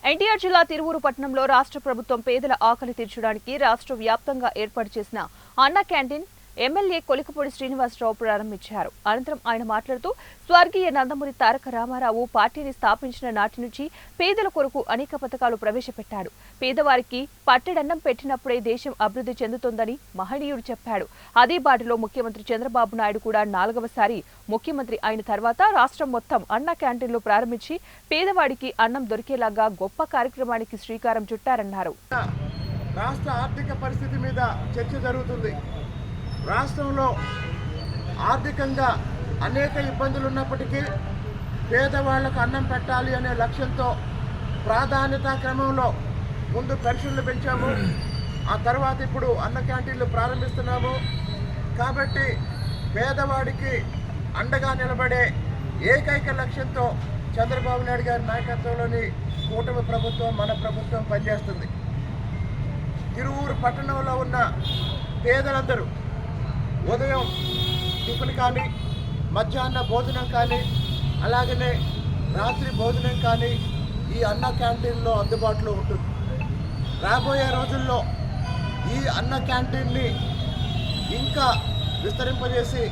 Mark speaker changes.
Speaker 1: ఎన్టీఆర్ జిల్లా తిరువూరు పట్టణంలో రాష్ట్ర ప్రభుత్వం పేదల ఆకలి తీర్చడానికి రాష్ట్ర వ్యాప్తంగా ఏర్పాటు చేసిన అన్న క్యాంటీన్ ఎమ్మెల్యే కొలికపూడి శ్రీనివాసరావు ప్రారంభించారు. అనంతరం ఆయన మాట్లాడుతూ స్వర్గీయ నందమూరి తారక రామారావు పార్టీని స్థాపించిన నాటి నుంచి పేదల కొరకు అనేక పథకాలు ప్రవేశపెట్టాడు. పేదవారికి పట్టెడన్నం పెట్టినప్పుడే దేశం అభివృద్ధి చెందుతుందని మహనీయుడు చెప్పాడు. అదే బాటలో ముఖ్యమంత్రి చంద్రబాబు నాయుడు కూడా 4వసారి ముఖ్యమంత్రి అయిన తర్వాత రాష్ట్రం మొత్తం అన్న క్యాంటీన్లు ప్రారంభించి పేదవాడికి అన్నం దొరికేలాగా గొప్ప కార్యక్రమానికి శ్రీకారం చుట్టారన్నారు.
Speaker 2: రాష్ట్ర ఆర్థిక పరిస్థితి మీద చర్చ జరుగుతుంది. రాష్ట్రంలో ఆర్థికంగా అనేక ఇబ్బందులు ఉన్నప్పటికీ పేదవాళ్లకు అన్నం పెట్టాలి అనే లక్ష్యంతో ప్రాధాన్యతా క్రమంలో ముందు పెన్షన్లు పెంచాము, ఆ తర్వాత ఇప్పుడు అన్న క్యాంటీన్లు ప్రారంభిస్తున్నాము. కాబట్టి పేదవాడికి అండగా నిలబడే ఏకైక లక్ష్యంతో చంద్రబాబు నాయుడు గారి నాయకత్వంలోని కూటమి ప్రభుత్వం మన ప్రభుత్వం పనిచేస్తుంది. తిరువూరు పట్టణంలో ఉన్న పేదలందరూ ఉదయం టిఫిన్ కానీ, మధ్యాహ్న భోజనం కానీ, అలాగనే రాత్రి భోజనం కానీ ఈ అన్న క్యాంటీన్లో అందుబాటులో ఉంటుంది. రాబోయే రోజుల్లో ఈ అన్న క్యాంటీన్ని ఇంకా విస్తరింపజేసి